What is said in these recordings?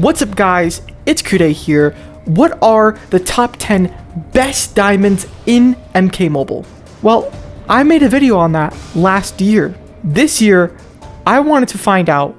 What's up guys, it's Kude here. What are the top 10 best diamonds in MK Mobile? Well, I made a video on that last year. This year, I wanted to find out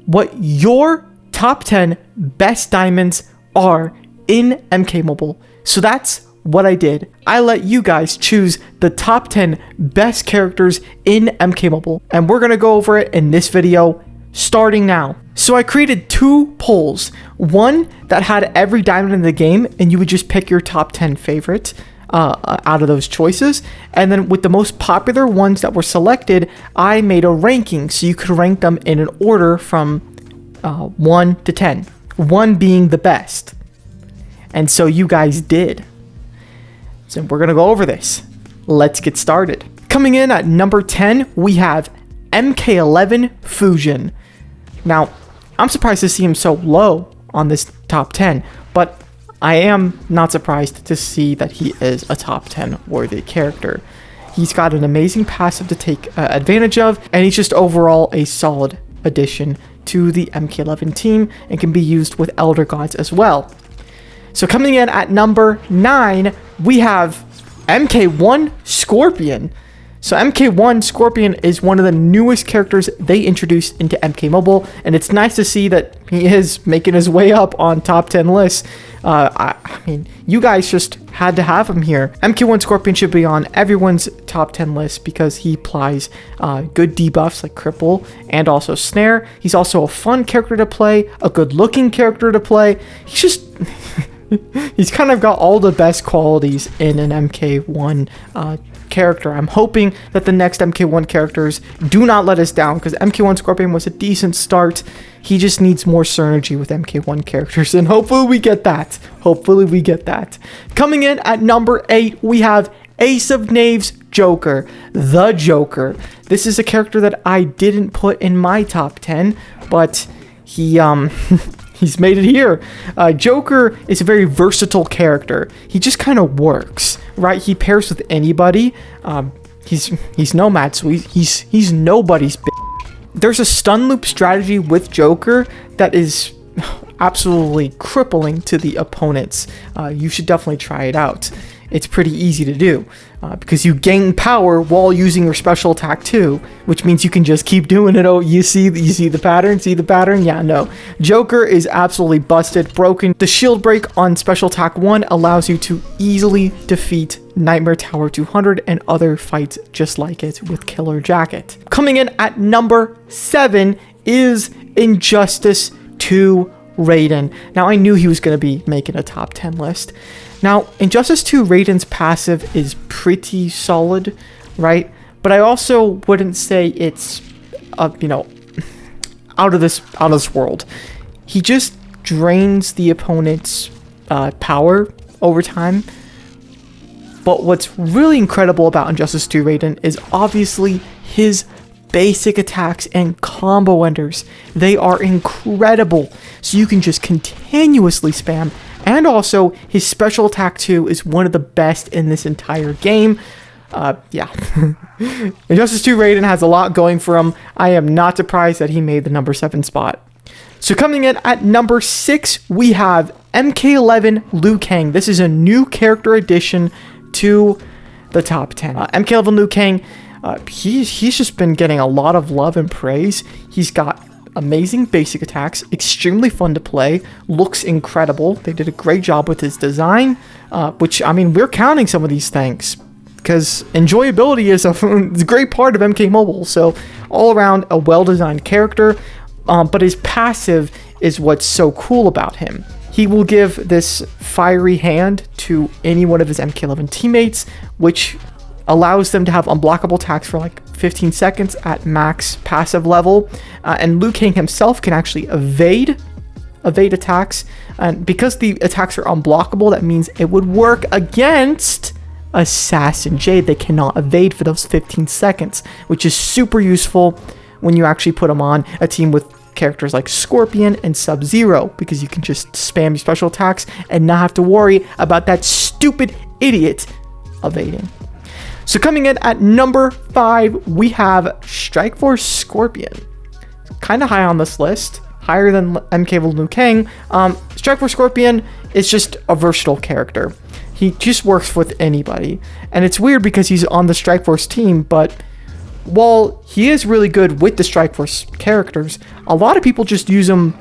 what your top 10 best diamonds are in MK Mobile. So that's what I did. I let you guys choose the top 10 best characters in MK Mobile, and we're gonna go over it in this video starting now. So I created two polls, one that had every diamond in the game and you would just pick your top 10 favorites out of those choices, and then with the most popular ones that were selected, I made a ranking so you could rank them in an order from 1 to 10, 1 being the best. And so you guys did. So we're gonna go over this. Let's get started. Coming in at number 10, we have MK11 Fusion. Now, I'm surprised to see him so low on this top 10, but I am not surprised to see that he is a top 10 worthy character. He's got an amazing passive to take advantage of, and he's just overall a solid addition to the MK11 team and can be used with Elder Gods as well. So coming in at number 9, we have MK1 Scorpion. So MK1 Scorpion is one of the newest characters they introduced into MK Mobile, and it's nice to see that he is making his way up on top 10 lists. I mean, you guys just had to have him here. MK1 Scorpion should be on everyone's top 10 list because he applies good debuffs like Cripple and also Snare. He's also a fun character to play, a good looking character to play. He's just... he's kind of got all the best qualities in an MK1 character. I'm hoping that the next MK1 characters do not let us down, because MK1 Scorpion was a decent start. He just needs more synergy with MK1 characters, and hopefully we get that. Hopefully we get that. Coming in at number 8, we have Ace of Knaves Joker, the Joker. This is a character that I didn't put in my top 10, but he he's made it here. Joker is a very versatile character. He just kind of works, right? He pairs with anybody. He's Nomad, so he's nobody's bitch. There's a stun loop strategy with Joker that is absolutely crippling to the opponents. You should definitely try it out. It's pretty easy to do because you gain power while using your special attack too, which means you can just keep doing it. Oh, you see the pattern? See the pattern? Yeah, no. Joker is absolutely busted, broken. The shield break on special attack 1 allows you to easily defeat Nightmare Tower 200 and other fights just like it with Killer Jacket. Coming in at number 7 is Injustice 2 Raiden. Now, I knew he was going to be making a top 10 list. Now, Injustice 2 Raiden's passive is pretty solid, right? But I also wouldn't say it's, out of this world. He just drains the opponent's power over time. But what's really incredible about Injustice 2 Raiden is obviously his basic attacks and combo enders. They are incredible. So you can just continuously spam. And also, his special attack 2 is one of the best in this entire game. Yeah. Injustice 2 Raiden has a lot going for him. I am not surprised that he made the number 7 spot. So coming in at number 6, we have MK11 Liu Kang. This is a new character addition to the top 10. MK11 Liu Kang, he's just been getting a lot of love and praise. He's got amazing basic attacks, extremely fun to play, looks incredible. They did a great job with his design, which, I mean, we're counting some of these things because enjoyability is a great part of MK Mobile. So all around a well-designed character, but his passive is what's so cool about him. He will give this fiery hand to any one of his MK11 teammates, which allows them to have unblockable attacks for like 15 seconds at max passive level, and Liu Kang himself can actually evade attacks, and because the attacks are unblockable, that means it would work against Assassin Jade. They cannot evade for those 15 seconds, which is super useful when you actually put them on a team with characters like Scorpion and SubZero, because you can just spam your special attacks and not have to worry about that stupid idiot evading. So coming in at number 5, we have Strike Force Scorpion. Kind of high on this list. higher than MK11 Liu Kang. Strikeforce Scorpion is just a versatile character. He just works with anybody. And it's weird because he's on the Strikeforce team, but while he is really good with the Strikeforce characters, a lot of people just use him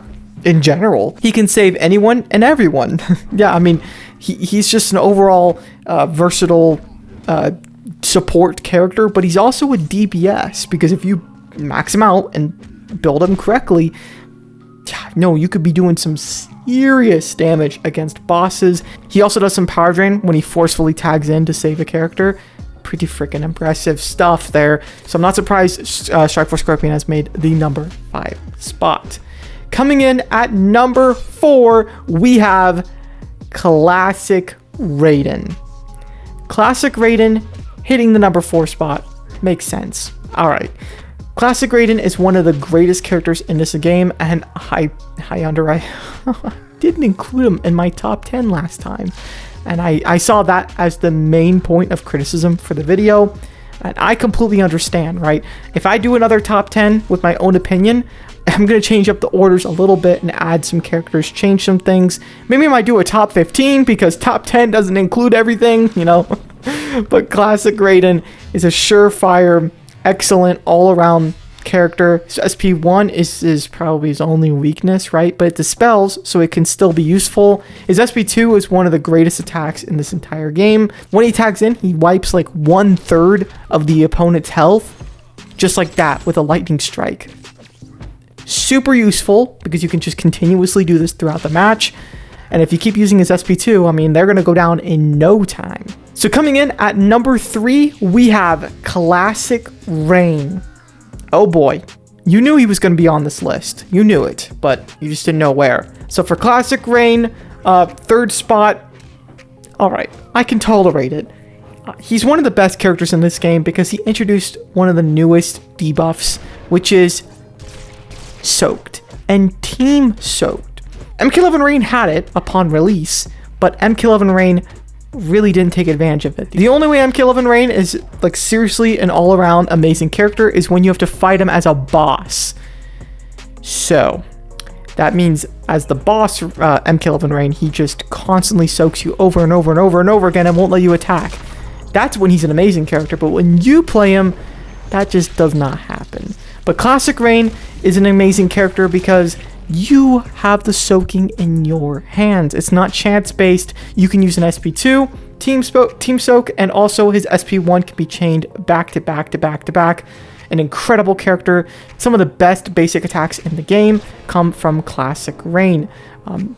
in general. He can save anyone and everyone. Yeah, I mean, he's just an overall versatile support character, but he's also a DPS, because if you max him out and build him correctly, no, you could be doing some serious damage against bosses. He also does some power drain when he forcefully tags in to save a character. Pretty freaking impressive stuff there. So I'm not surprised Strikeforce Scorpion has made the number 5 spot. Coming in at number 4, we have Classic Raiden. Classic Raiden hitting the number 4 spot makes sense. All right. Classic Raiden is one of the greatest characters in this game, and I didn't include him in my top 10 last time. And I saw that as the main point of criticism for the video. And I completely understand, right? If I do another top 10 with my own opinion, I'm going to change up the orders a little bit and add some characters, change some things. Maybe I might do a top 15 because top 10 doesn't include everything, you know. But Classic Raiden is a surefire, excellent all-around character. So SP1 is probably his only weakness, right? But it dispels, so it can still be useful. His SP2 is one of the greatest attacks in this entire game. When he tags in, he wipes like 1/3 of the opponent's health, just like that, with a lightning strike. Super useful, because you can just continuously do this throughout the match. And if you keep using his SP2, I mean, they're going to go down in no time. So coming in at number 3, we have Classic Rain. Oh boy, you knew he was going to be on this list. You knew it, but you just didn't know where. So for Classic Rain, 3rd spot, all right, I can tolerate it. He's one of the best characters in this game because he introduced one of the newest debuffs, which is Soaked and Team Soaked. MK11 Rain had it upon release, but MK11 Rain really didn't take advantage of it. The only way MK11 Rain is like seriously an all-around amazing character is when you have to fight him as a boss. So that means as the boss, MK11 Rain, he just constantly soaks you over and over and over and over again and won't let you attack. That's when he's an amazing character, but when you play him, that just does not happen. But Classic Rain is an amazing character because you have the soaking in your hands. It's not chance based. You can use an SP2, Team Soak, and also his SP1 can be chained back to back to back to back. An incredible character. Some of the best basic attacks in the game come from Classic Rain.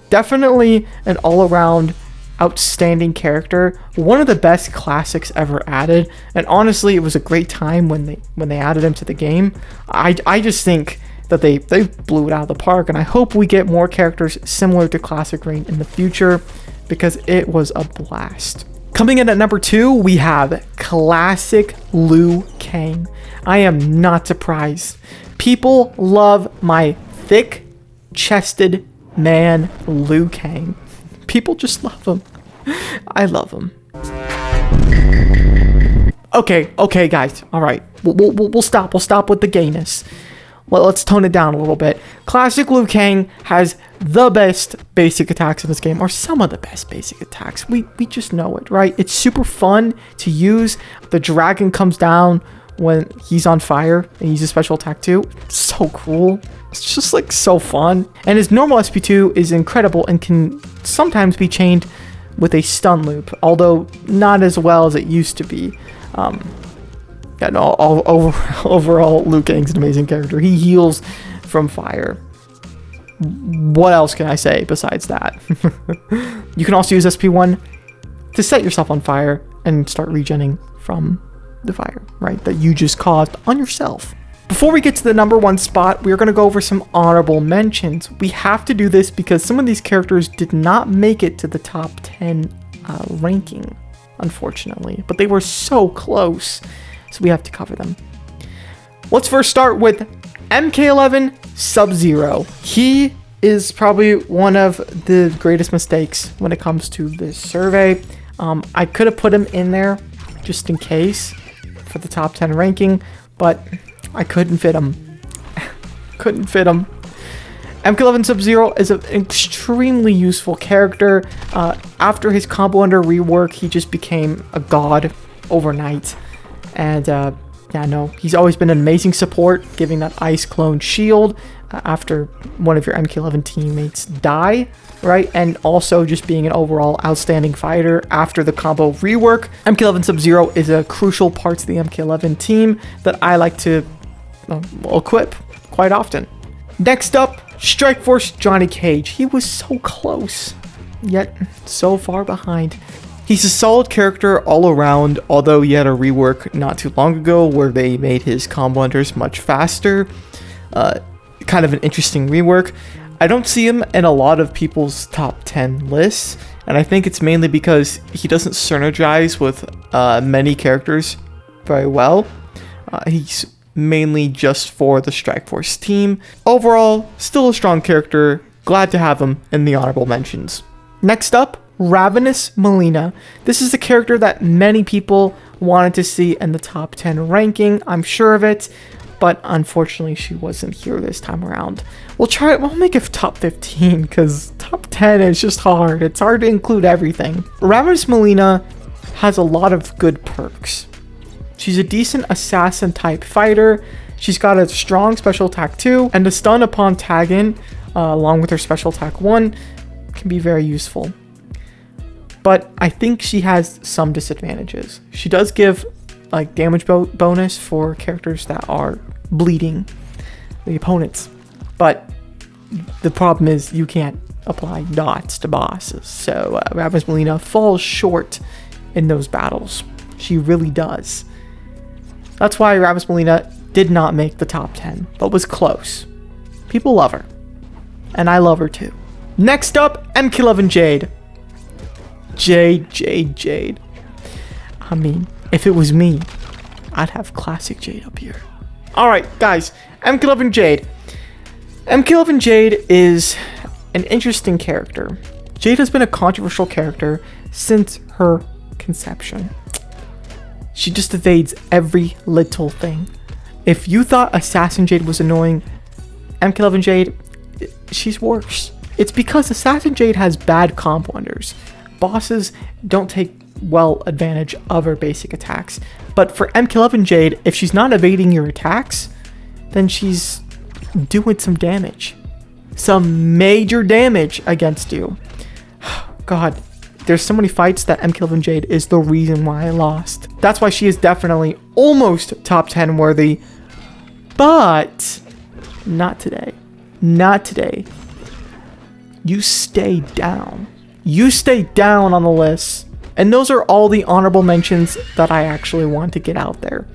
Definitely an all-around outstanding character. One of the best classics ever added. And honestly, it was a great time when they added him to the game. I just think that they blew it out of the park, and I hope we get more characters similar to Classic Rain in the future because it was a blast. Coming in at number 2, we have Classic Liu Kang. I am not surprised. People love my thick-chested man, Liu Kang. People just love him. I love him. Okay, guys. All right, we'll stop. We'll stop with the gayness. Well, let's tone it down a little bit. Classic Liu Kang has the best basic attacks in this game, or some of the best basic attacks. We just know it, right? It's super fun to use. The dragon comes down when he's on fire and uses special attack too. It's so cool. It's just like so fun. And his normal SP2 is incredible and can sometimes be chained with a stun loop, although not as well as it used to be. Yeah, no, overall, Liu Kang's an amazing character. He heals from fire. What else can I say besides that? You can also use SP1 to set yourself on fire and start regenning from the fire, right? That you just caused on yourself. Before we get to the number 1 spot, we're going to go over some honorable mentions. We have to do this because some of these characters did not make it to the top 10 ranking, unfortunately. But they were so close. So we have to cover them. Let's first start with MK11 SubZero. He is probably one of the greatest mistakes when it comes to this survey. I could have put him in there just in case for the top 10 ranking, but I couldn't fit him. MK11 SubZero is an extremely useful character. After his combo under rework, he just became a god overnight. And yeah, no, he's always been an amazing support, giving that ice clone shield after one of your MK11 teammates die, right? And also just being an overall outstanding fighter after the combo rework. MK11 SubZero is a crucial part to the MK11 team that I like to equip quite often. Next up, Strike Force Johnny Cage. He was so close, yet so far behind. He's a solid character all around, although he had a rework not too long ago where they made his combo unders much faster. Kind of an interesting rework. I don't see him in a lot of people's top 10 lists, and I think it's mainly because he doesn't synergize with many characters very well. He's mainly just for the Strike Force team. Overall, still a strong character. Glad to have him in the honorable mentions. Next up, Ravenous Melina. This is a character that many people wanted to see in the top 10 ranking. I'm sure of it, but unfortunately she wasn't here this time around. We'll make it top 15 because top 10 is just hard. It's hard to include everything. Ravenous Melina has a lot of good perks. She's a decent assassin type fighter. She's got a strong special attack 2, and the stun upon tagging, along with her special attack 1, can be very useful. But I think she has some disadvantages. She does give like damage bonus for characters that are bleeding the opponents, but the problem is you can't apply dots to bosses. So Ravenous Melina falls short in those battles. She really does. That's why Ravenous Melina did not make the top 10, but was close. People love her, and I love her too. Next up, MK11 Jade. Jade. I mean, if it was me, I'd have classic Jade up here. Alright, guys, MK11 Jade. MK11 Jade is an interesting character. Jade has been a controversial character since her conception. She just evades every little thing. If you thought Assassin Jade was annoying, MK11 Jade, she's worse. It's because Assassin Jade has bad combo unders. Bosses don't take well advantage of her basic attacks. But for MK11 Jade, if she's not evading your attacks, then she's doing some damage. Some major damage against you. God, there's so many fights that MK11 Jade is the reason why I lost. That's why she is definitely almost top 10 worthy. But not today. Not today. You stay down. You stay down on the list. And those are all the honorable mentions that I actually want to get out there.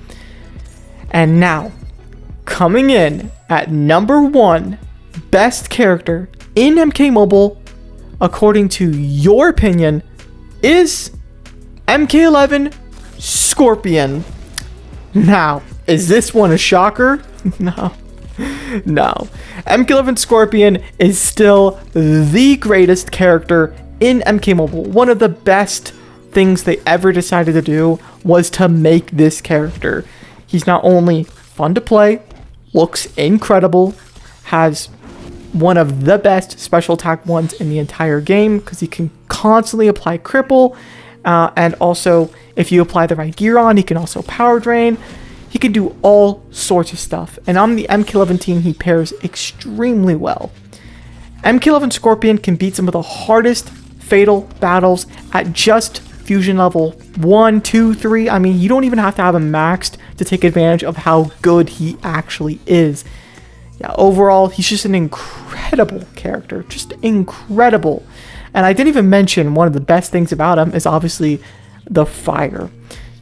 And now, coming in at number 1, best character in MK Mobile, according to your opinion, is MK11 Scorpion. Now, is this one a shocker? No. MK11 Scorpion is still the greatest character in MK Mobile. One of the best things they ever decided to do was to make this character. He's not only fun to play, looks incredible, has one of the best special attack ones in the entire game because he can constantly apply cripple, and also if you apply the right gear on, he can also power drain. He can do all sorts of stuff, and on the MK11 team he pairs extremely well. MK11 Scorpion can beat some of the hardest fatal battles at just fusion level 1, 2, 3. I mean, you don't even have to have him maxed to take advantage of how good he actually is. Yeah, overall, he's just an incredible character. Just incredible. And I didn't even mention one of the best things about him is obviously the fire.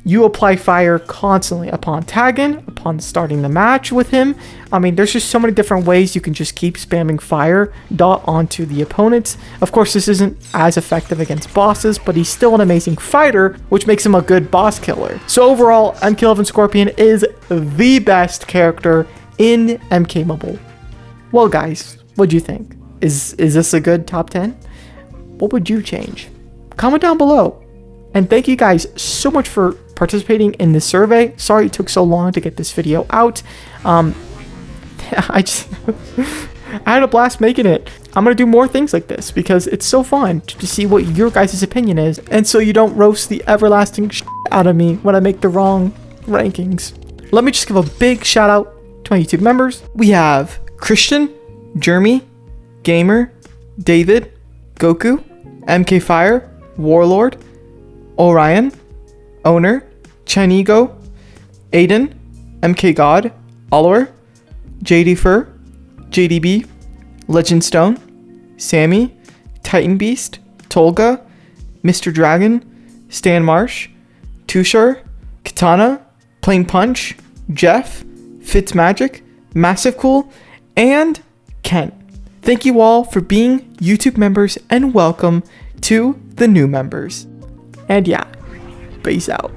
You apply fire constantly upon tagging, upon starting the match with him. I mean, there's just so many different ways you can just keep spamming fire dot onto the opponents. Of course, this isn't as effective against bosses, but he's still an amazing fighter, which makes him a good boss killer. So overall, MK11 Scorpion is the best character in MK Mobile. Well, guys, what do you think? Is this a good top 10? What would you change? Comment down below. And thank you guys so much for participating in this survey. Sorry it took so long to get this video out. I just I had a blast making it. I'm going to do more things like this because it's so fun to see what your guys' opinion is. And so you don't roast the everlasting out of me when I make the wrong rankings. Let me just give a big shout out to my YouTube members. We have Christian, Jeremy, Gamer, David, Goku, MK Fire, Warlord, Orion, Owner, Chinigo, Aiden, MK God, Oliver, JD Fur, JDB, Legend Stone, Sammy, Titan Beast, Tolga, Mr. Dragon, Stan Marsh, Tushar, Katana, Plain Punch, Jeff, Fitzmagic, Massive Cool, and Ken. Thank you all for being YouTube members and welcome to the new members. And yeah, peace out.